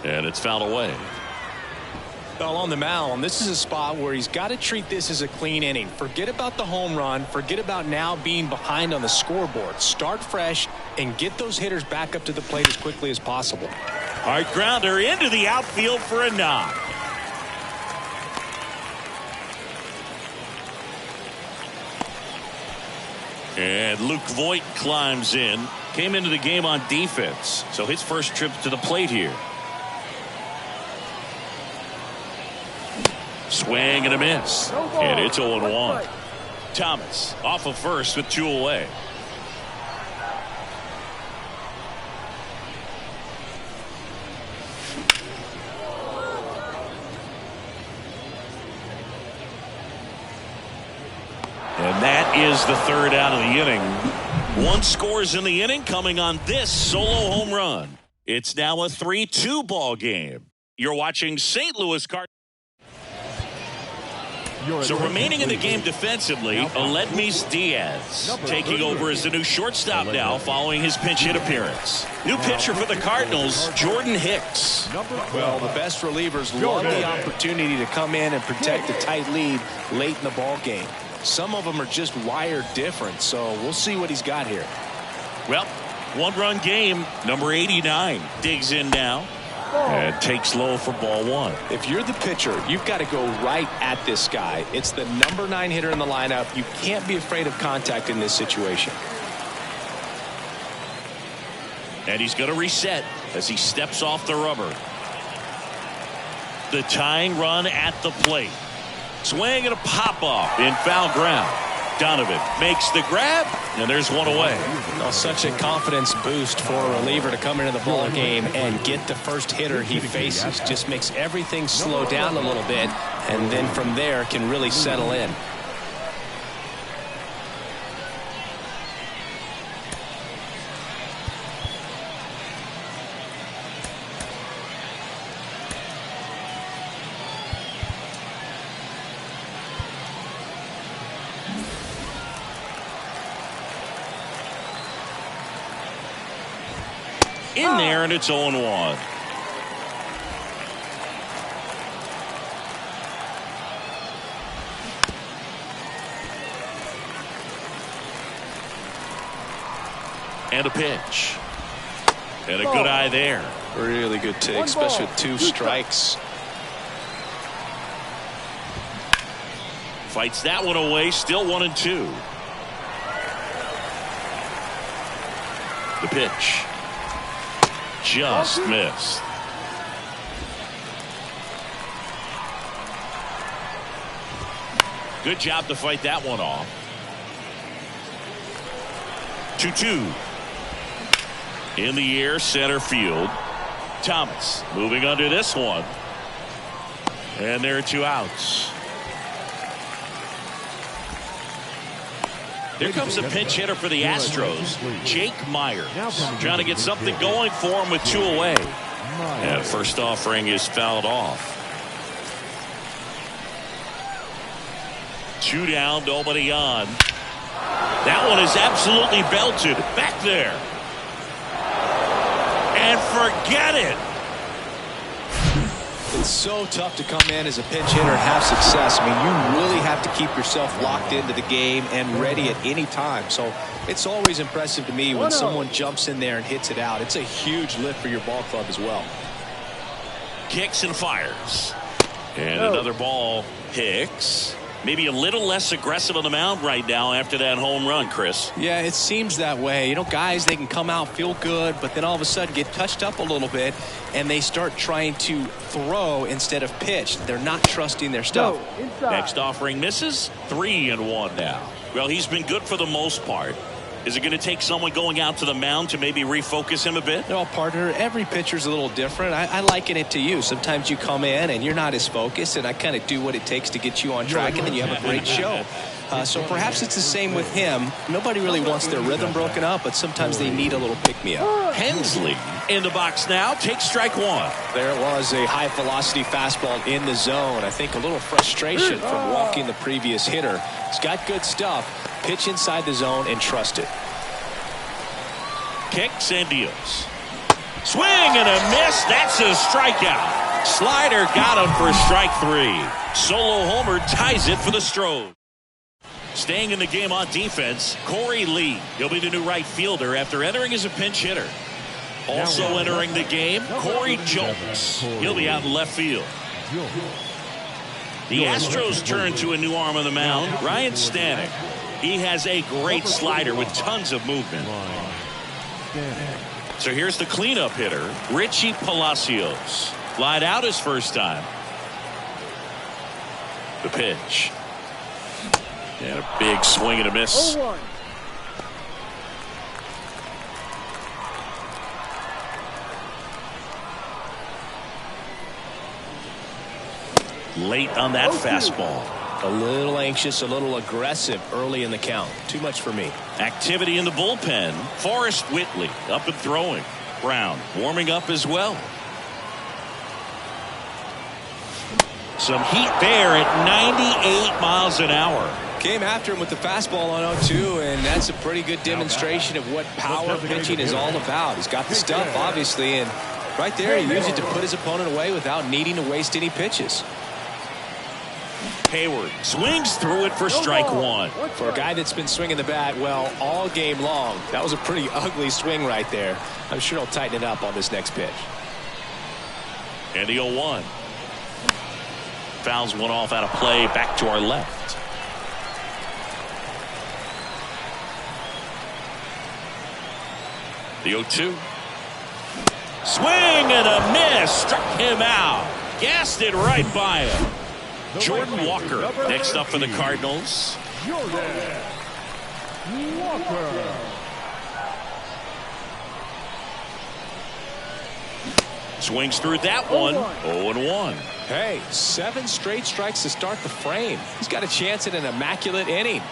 And it's fouled away. Well, on the mound, this is a spot where he's got to treat this as a clean inning. Forget about the home run. Forget about now being behind on the scoreboard. Start fresh and get those hitters back up to the plate as quickly as possible. Hard grounder into the outfield for a knock. And Luke Voigt climbs in. Came into the game on defense, so his first trip to the plate here. Swing and a miss. And it's 0-1. Thomas off of first with 2 away. And that is the 3rd out of the inning. 1 scores in the inning coming on this solo home run. It's now a 3-2 ball game. You're watching St. Louis Cardinals. So remaining in the game defensively, Aledmys Diaz taking over as the new shortstop now following his pinch hit appearance. New pitcher for the Cardinals, Jordan Hicks. Well, the best relievers love the opportunity to come in and protect a tight lead late in the ball game. Some of them are just wired different, so we'll see what he's got here. Well, 1-run game. Number 89 digs in now and takes low for ball 1. If you're the pitcher, you've got to go right at this guy. It's the number 9 hitter in the lineup. You can't be afraid of contact in this situation. And he's going to reset as he steps off the rubber. The tying run at the plate. Swing and a pop-off in foul ground. Donovan makes the grab, and there's 1 away. Well, such a confidence boost for a reliever to come into the ball game and get the first hitter he faces. Just makes everything slow down a little bit, and then from there can really settle in. In there, and it's 0-1. And a pitch. And a good eye there. Really good take, especially with 2 strikes. Fights that one away, still 1-2. The pitch. Just missed. Good job to fight that one off. 2-2. In the air, center field. Thomas moving under this one. And there are 2 outs. Here comes a pinch hitter for the Astros, Jake Myers, trying to get something going for him with 2 away. And first offering is fouled off. 2 down, nobody on. That one is absolutely belted back there. And forget it. It's so tough to come in as a pinch hitter and have success. I mean, you really have to keep yourself locked into the game and ready at any time. So it's always impressive to me when someone jumps in there and hits it out. It's a huge lift for your ball club as well. Kicks and fires. And another ball. Hicks. Maybe a little less aggressive on the mound right now after that home run, Chris. Yeah, it seems that way. You know, guys, they can come out, feel good, but then all of a sudden get touched up a little bit, and they start trying to throw instead of pitch. They're not trusting their stuff. Next offering misses. 3-1 now. Well, he's been good for the most part. Is it going to take someone going out to the mound to maybe refocus him a bit? No, partner, every pitcher's a little different. I liken it to you. Sometimes you come in and you're not as focused, and I kind of do what it takes to get you on track, and then you have a great show. So perhaps it's the same with him. Nobody really wants their rhythm broken up, but sometimes they need a little pick-me-up. Hensley in the box now. Takes strike 1. There it was, a high-velocity fastball in the zone. I think a little frustration from walking the previous hitter. He's got good stuff. Pitch inside the zone and trust it. Kicks and deals. Swing and a miss. That's a strikeout. Slider got him for strike 3. Solo homer ties it for the Stros. Staying in the game on defense, Corey Lee. He'll be the new right fielder after entering as a pinch hitter. Also entering the game, Corey Jones. He'll be out in left field. The Astros turn to a new arm on the mound, Ryan Stanek. He has a great slider with tons of movement. So here's the cleanup hitter, Richie Palacios. Flied out his first time. The pitch. And a big swing and a miss. 0-1. Late on that fastball. A little anxious, a little aggressive early in the count. Too much for me. Activity in the bullpen. Forrest Whitley up and throwing. Brown warming up as well. Some heat there at 98 miles an hour. Came after him with the fastball on 0-2, and that's a pretty good demonstration of what power pitching is all about. He's got the stuff, obviously, and right there he used it to put his opponent away without needing to waste any pitches. Hayward swings through it for strike one. For a guy that's been swinging the bat, well, all game long, that was a pretty ugly swing right there. I'm sure he'll tighten it up on this next pitch. And the 0-1. Fouls one off out of play, back to our left. The 0-2. Swing and a miss. Struck him out. Gassed it right by him. Jordan Walker next up for the Cardinals. Jordan Walker. Swings through that one. 0-1. Hey, 7 straight strikes to start the frame. He's got a chance at an immaculate inning.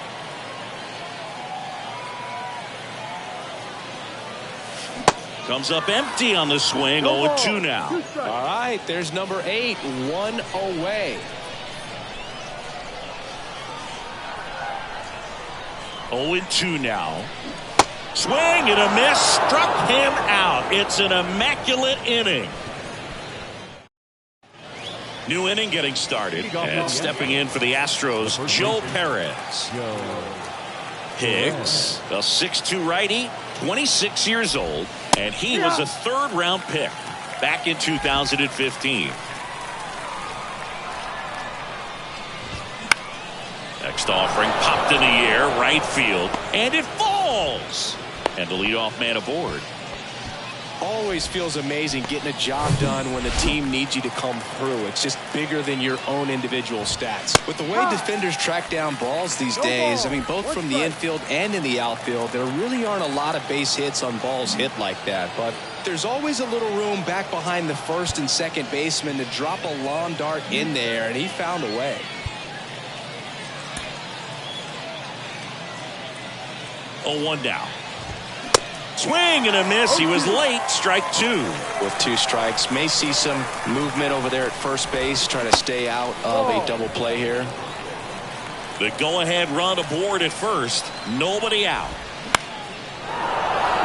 Comes up empty on the swing. 0-2 now. All right, there's number 8, 1 away. 0-2 now. Swing and a miss. Struck him out. It's an immaculate inning. New inning getting started. And stepping in for the Astros, Joe Perez. Hicks, a 6'2 righty, 26 years old, and he was a 3rd-round pick back in 2015. Next offering popped in the air, right field, and it falls. And the leadoff man aboard. Always feels amazing getting a job done when the team needs you to come through. It's just bigger than your own individual stats. With the way defenders track down balls these days, I mean, both from the infield and in the outfield, there really aren't a lot of base hits on balls hit like that. But there's always a little room back behind the first and second baseman to drop a lawn dart in there, and he found a way. Oh, 1 down. Swing and a miss. He was late. Strike 2. With 2 strikes, may see some movement over there at first base, trying to stay out of a double play here. The go-ahead run aboard at first. Nobody out.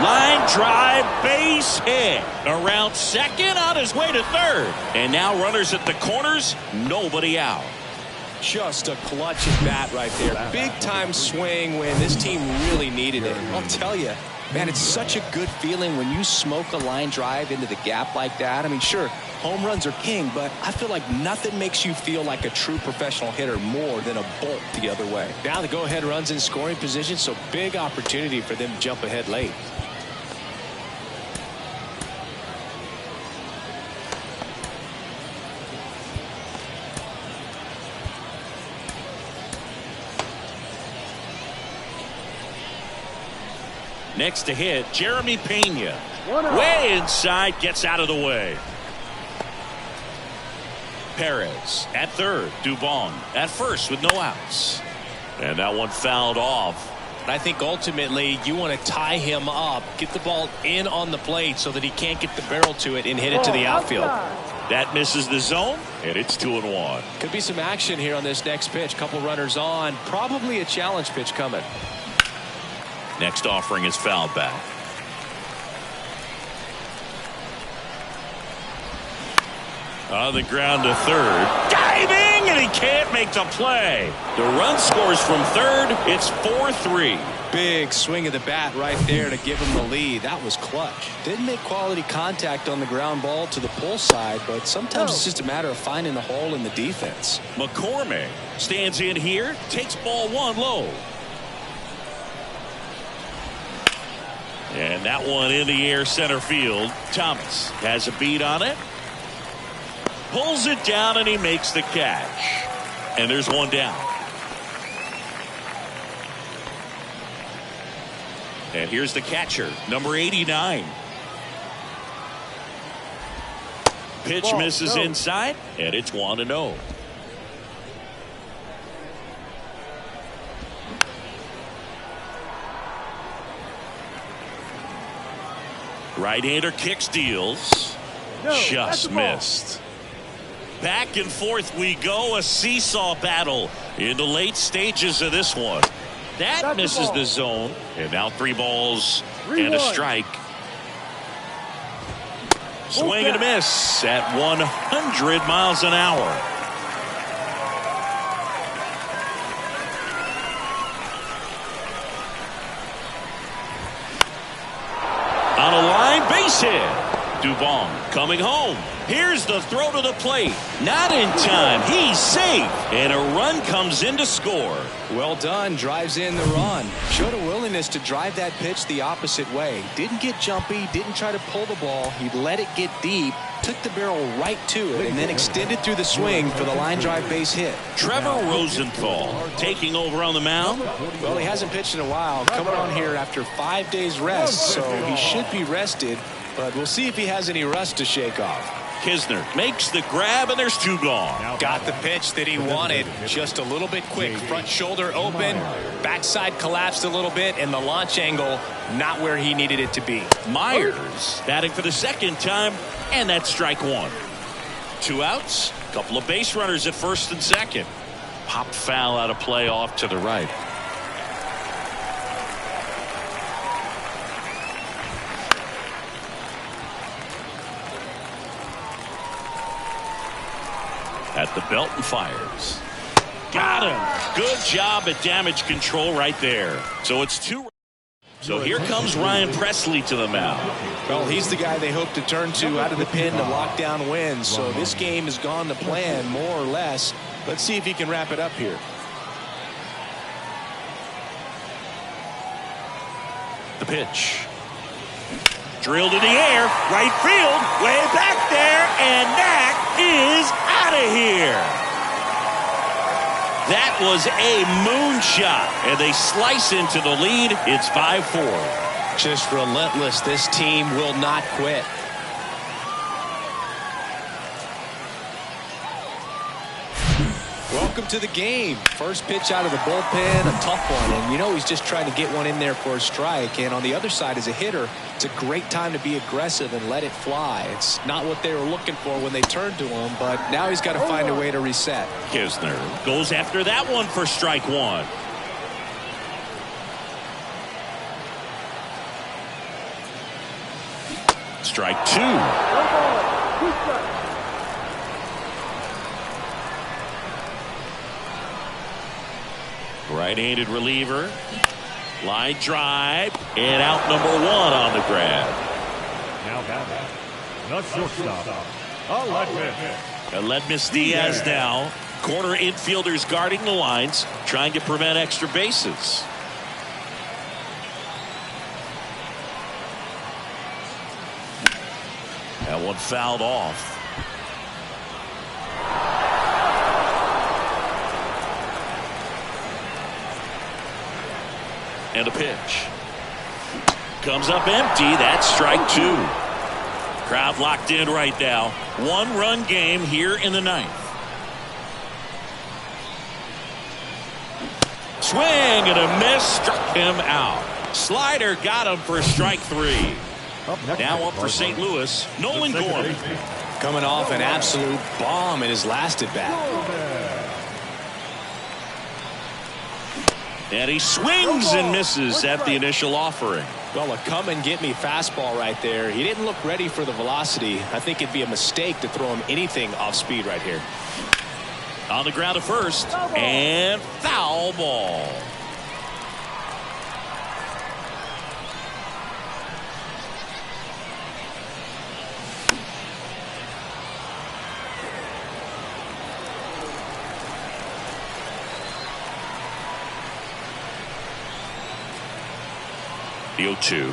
Line drive, base hit. Around second, on his way to third. And now runners at the corners. Nobody out. Just a clutch at bat right there. Big time swing when this team really needed it. I'll tell you, man, it's such a good feeling when you smoke a line drive into the gap like that. I mean, sure, home runs are king, but I feel like nothing makes you feel like a true professional hitter more than a bolt the other way. Now the go-ahead runs in scoring position, so big opportunity for them to jump ahead late. Next to hit, Jeremy Pena. Way inside, gets out of the way. Perez at third. Dubon at first with no outs. And that one fouled off. I think ultimately you want to tie him up, get the ball in on the plate so that he can't get the barrel to it and hit it to the outfield. That misses the zone, and it's 2-1. Could be some action here on this next pitch. Couple runners on. Probably a challenge pitch coming. Next offering is fouled back. On the ground to third. Diving, and he can't make the play. The run scores from third. It's 4-3. Big swing of the bat right there to give him the lead. That was clutch. Didn't make quality contact on the ground ball to the pull side, but sometimes it's just a matter of finding the hole in the defense. McCormick stands in here, takes ball one low. And that one in the air center field. Thomas has a beat on it. Pulls it down and he makes the catch. And there's one down. And here's the catcher, number 89. Pitch misses inside, and it's 1-0. Right-hander kicks, deals. Just missed. Back and forth we go, a seesaw battle in the late stages of this one. That misses the zone. And now 3 balls and a strike. Swing and a miss at 100 miles an hour. On a line, base hit. Dubon coming home. Here's the throw to the plate. Not in time. He's safe. And a run comes in to score. Well done. Drives in the run. Showed a willingness to drive that pitch the opposite way. Didn't get jumpy. Didn't try to pull the ball. He let it get deep. Took the barrel right to it and then extended through the swing for the line drive base hit. Trevor Rosenthal taking over on the mound. Well, he hasn't pitched in a while. Coming on here after 5 days rest, so he should be rested. But we'll see if he has any rust to shake off. Kisner makes the grab, and there's 2 gone. Got the pitch that he wanted. Just a little bit quick. Front shoulder open. Backside collapsed a little bit, and the launch angle not where he needed it to be. Myers batting for the second time, and that's strike 1. 2 outs. Couple of base runners at first and second. Pop foul out of play off to the right. At the belt and fires. Got him. Good job at damage control right there. So it's 2. So here comes Ryan Presley to the mound. Well, he's the guy they hope to turn to out of the pen to lock down wins. So this game has gone to plan more or less. Let's see if he can wrap it up here. The pitch. Drilled in the air, right field, way back there, and that is out of here. That was a moonshot, and they slice into the lead. It's 5-4. Just relentless. This team will not quit. Welcome to the game. First pitch out of the bullpen, a tough one. And you know he's just trying to get one in there for a strike. And on the other side, as a hitter, it's a great time to be aggressive and let it fly. It's not what they were looking for when they turned to him, but now he's got to find a way to reset. Kisner goes after that one for strike 1. Strike 2. Right-handed reliever. Line drive. And out number 1 on the grab. Now batting, the shortstop, Aledmys Diaz now. Corner infielders guarding the lines, trying to prevent extra bases. That one fouled off. And a pitch. Comes up empty. That's strike 2. Crowd locked in right now. 1-run game here in the 9th. Swing and a miss. Struck him out. Slider got him for strike 3. Now up for St. Louis, Nolan Gorman. Coming off an absolute bomb in his last at bat. And he swings and misses at the initial offering. Well, a come and get me fastball right there. He didn't look ready for the velocity. I think it'd be a mistake to throw him anything off speed right here. On the ground to first. And foul ball. The 0-2.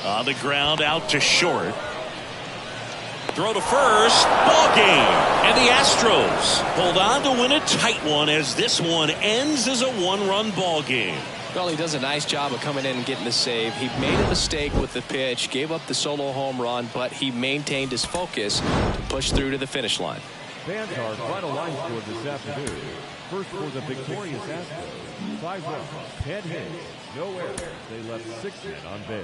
On the ground out to short. Throw to first. Ball game. And the Astros hold on to win a tight one as this one ends as a one-run ball game. Well, he does a nice job of coming in and getting the save. He made a mistake with the pitch, gave up the solo home run, but he maintained his focus to push through to the finish line. Fans are final line score this afternoon. First for the victorious Astros. 5 runs, 10 hits, no errors. They left 6 men on base.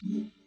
Mm-hmm.